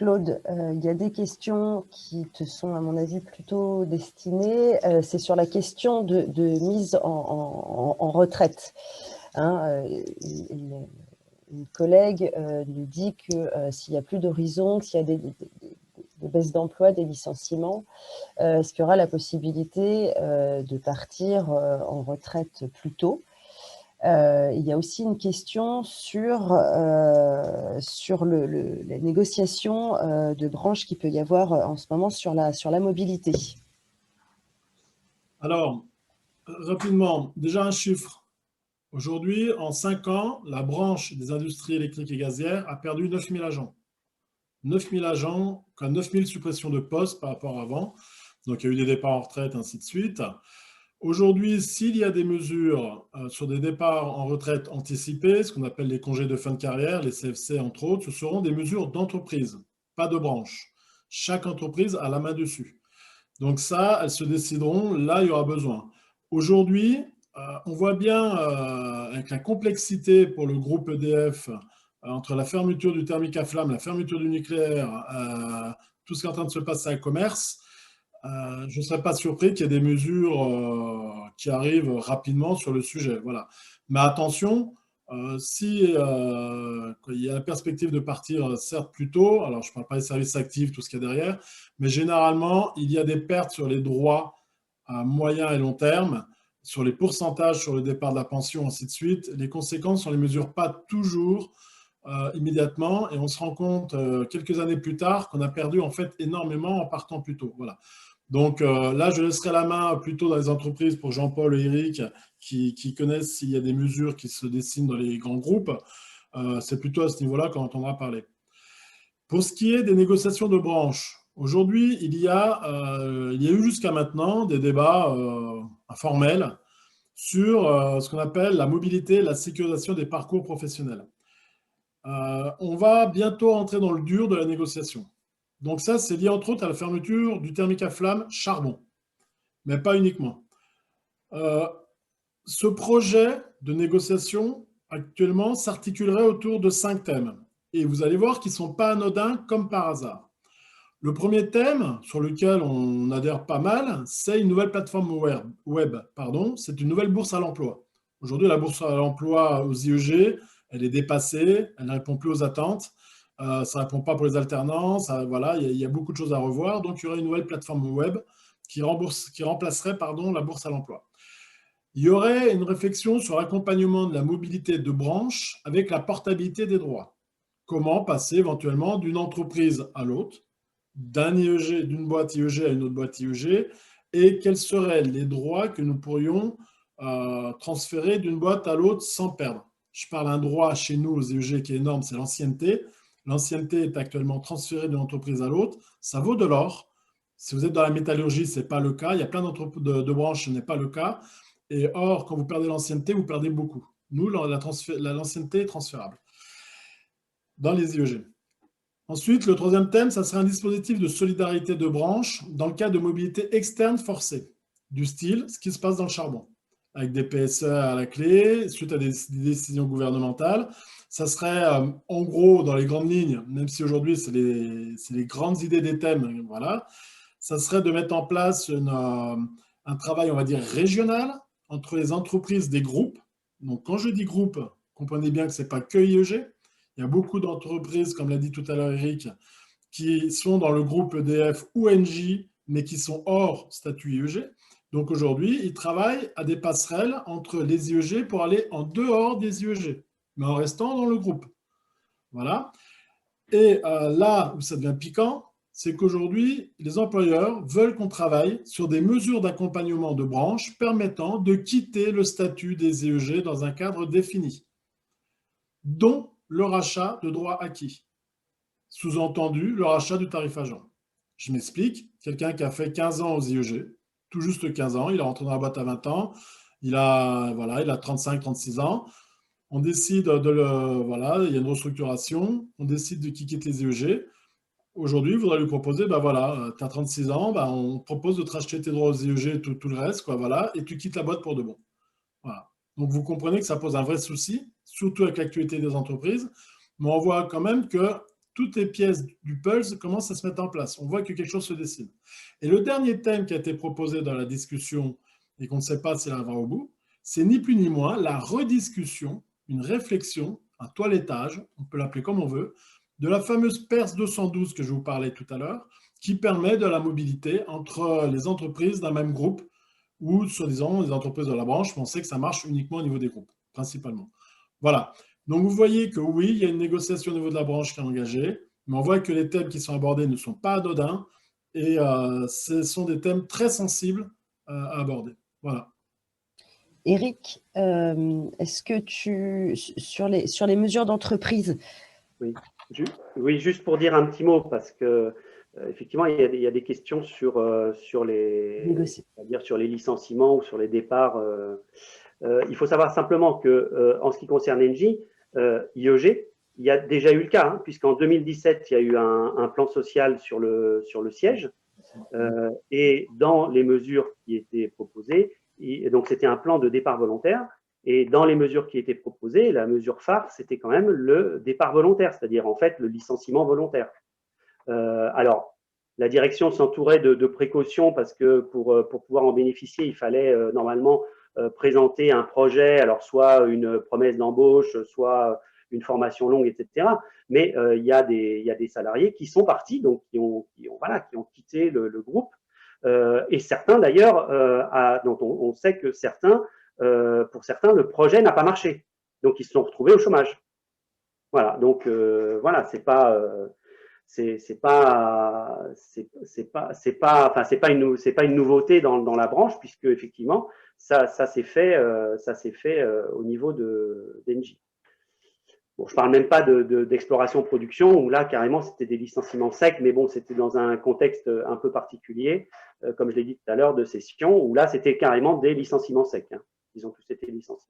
Claude, il y a des questions qui te sont, à mon avis, plutôt destinées. C'est sur la question de mise en retraite. Hein, une collègue nous dit que s'il n'y a plus d'horizon, s'il y a des baisses d'emploi, des licenciements, est-ce qu'il y aura la possibilité de partir en retraite plus tôt? Il y a aussi une question sur les négociations de branches qu'il peut y avoir en ce moment sur la mobilité. Alors, rapidement, déjà un chiffre. Aujourd'hui, en 5 ans, la branche des industries électriques et gazières a perdu 9000 agents. 9000 agents, 9000 suppressions de postes par rapport à avant. Donc, il y a eu des départs en retraite, ainsi de suite. Aujourd'hui, s'il y a des mesures sur des départs en retraite anticipés, ce qu'on appelle les congés de fin de carrière, les CFC entre autres, ce seront des mesures d'entreprise, pas de branche. Chaque entreprise a la main dessus. Donc ça, elles se décideront, là, il y aura besoin. Aujourd'hui, on voit bien, avec la complexité pour le groupe EDF, entre la fermeture du thermique à flamme, la fermeture du nucléaire, tout ce qui est en train de se passer à commerce, je ne serais pas surpris qu'il y ait des mesures qui arrivent rapidement sur le sujet. Voilà. Mais attention, si il y a la perspective de partir, certes plus tôt, alors je ne parle pas des services actifs, tout ce qu'il y a derrière, mais généralement, il y a des pertes sur les droits à moyen et long terme, sur les pourcentages sur le départ de la pension, ainsi de suite. Les conséquences, on ne les mesure pas toujours immédiatement, et on se rend compte quelques années plus tard qu'on a perdu en fait énormément en partant plus tôt. Voilà. Donc là, je laisserai la main plutôt dans les entreprises pour Jean-Paul et Eric qui connaissent s'il y a des mesures qui se dessinent dans les grands groupes. C'est plutôt à ce niveau-là qu'on entendra parler. Pour ce qui est des négociations de branche, aujourd'hui, il y a eu jusqu'à maintenant des débats informels sur ce qu'on appelle la mobilité et la sécurisation des parcours professionnels. On va bientôt entrer dans le dur de la négociation. Donc ça, c'est lié entre autres à la fermeture du thermique à flamme charbon, mais pas uniquement. Ce projet de négociation, actuellement, s'articulerait autour de 5 thèmes. Et vous allez voir qu'ils ne sont pas anodins comme par hasard. Le premier thème, sur lequel on adhère pas mal, c'est une nouvelle plateforme web. C'est une nouvelle bourse à l'emploi. Aujourd'hui, la bourse à l'emploi aux IEG, elle est dépassée, elle ne répond plus aux attentes. Ça ne répond pas pour les alternances, voilà, il y a beaucoup de choses à revoir. Donc, il y aurait une nouvelle plateforme web qui remplacerait la bourse à l'emploi. Il y aurait une réflexion sur l'accompagnement de la mobilité de branche avec la portabilité des droits. Comment passer éventuellement d'une entreprise à l'autre, d'un IEG, d'une boîte IEG à une autre boîte IEG, et quels seraient les droits que nous pourrions transférer d'une boîte à l'autre sans perdre. Je parle d'un droit chez nous aux IEG qui est énorme, c'est l'ancienneté. L'ancienneté est actuellement transférée d'une entreprise à l'autre. Ça vaut de l'or. Si vous êtes dans la métallurgie, ce n'est pas le cas. Il y a plein de branches, ce n'est pas le cas. Et or, quand vous perdez l'ancienneté, vous perdez beaucoup. Nous, l'ancienneté est transférable dans les IEG. Ensuite, le troisième thème, ça serait un dispositif de solidarité de branche dans le cas de mobilité externe forcée, du style ce qui se passe dans le charbon, avec des PSE à la clé, suite à des décisions gouvernementales. Ça serait, en gros, dans les grandes lignes, même si aujourd'hui, c'est les grandes idées des thèmes, voilà, ça serait de mettre en place un travail, on va dire, régional entre les entreprises des groupes. Donc, quand je dis groupe, comprenez bien que ce n'est pas que IEG. Il y a beaucoup d'entreprises, comme l'a dit tout à l'heure Eric, qui sont dans le groupe EDF ou Engie, mais qui sont hors statut IEG. Donc aujourd'hui, ils travaillent à des passerelles entre les IEG pour aller en dehors des IEG, mais en restant dans le groupe. Voilà. Et là où ça devient piquant, c'est qu'aujourd'hui, les employeurs veulent qu'on travaille sur des mesures d'accompagnement de branche permettant de quitter le statut des IEG dans un cadre défini, dont le rachat de droits acquis. Sous-entendu, le rachat du tarif agent. Je m'explique. Quelqu'un qui a fait 15 ans aux IEG, tout juste 15 ans, il est rentré dans la boîte à 20 ans, il a 35-36 ans. On décide voilà, il y a une restructuration, on décide de qui quitte les IEG. Aujourd'hui, il faudrait lui proposer, tu as 36 ans, on propose de te racheter tes droits aux IEG, tout le reste, voilà, et tu quittes la boîte pour de bon. Voilà. Donc, vous comprenez que ça pose un vrai souci, surtout avec l'actualité des entreprises, mais on voit quand même que toutes les pièces du puzzle commencent à se mettre en place. On voit que quelque chose se dessine. Et le dernier thème qui a été proposé dans la discussion et qu'on ne sait pas s'il arrivera au bout, c'est ni plus ni moins la rediscussion, une réflexion, un toilettage, on peut l'appeler comme on veut, de la fameuse PERS 212 que je vous parlais tout à l'heure, qui permet de la mobilité entre les entreprises d'un même groupe ou, soi-disant, les entreprises de la branche, mais on sait que ça marche uniquement au niveau des groupes, principalement. Voilà. Donc, vous voyez que oui, il y a une négociation au niveau de la branche qui est engagée, mais on voit que les thèmes qui sont abordés ne sont pas anodins et ce sont des thèmes très sensibles à aborder. Voilà. Éric, est-ce que sur les mesures d'entreprise… Oui. Oui, juste pour dire un petit mot, parce que effectivement, il y a des questions sur les licenciements ou sur les départs. Il faut savoir simplement que en ce qui concerne Engie, IEG, il y a déjà eu le cas, hein, puisqu'en 2017, il y a eu un plan social sur le siège. Et dans les mesures qui étaient proposées, donc c'était un plan de départ volontaire. Et dans les mesures qui étaient proposées, la mesure phare, c'était quand même le départ volontaire, c'est-à-dire en fait le licenciement volontaire. Alors, la direction s'entourait de précautions parce que pour pouvoir en bénéficier, il fallait normalement présenter un projet, alors soit une promesse d'embauche, soit une formation longue, etc. Mais il y a des salariés qui sont partis, donc qui ont quitté le groupe. Et certains d'ailleurs, dont on sait que pour certains, le projet n'a pas marché. Donc, ils se sont retrouvés au chômage. Voilà. Donc, voilà, c'est pas une nouveauté dans la branche, puisque effectivement, ça s'est fait au niveau d'Engie. Bon, je parle même pas d'exploration-production, où là, carrément, c'était des licenciements secs, mais bon, c'était dans un contexte un peu particulier, comme je l'ai dit tout à l'heure, de cession, où là, c'était carrément des licenciements secs. Hein. Ils ont tous été licenciés.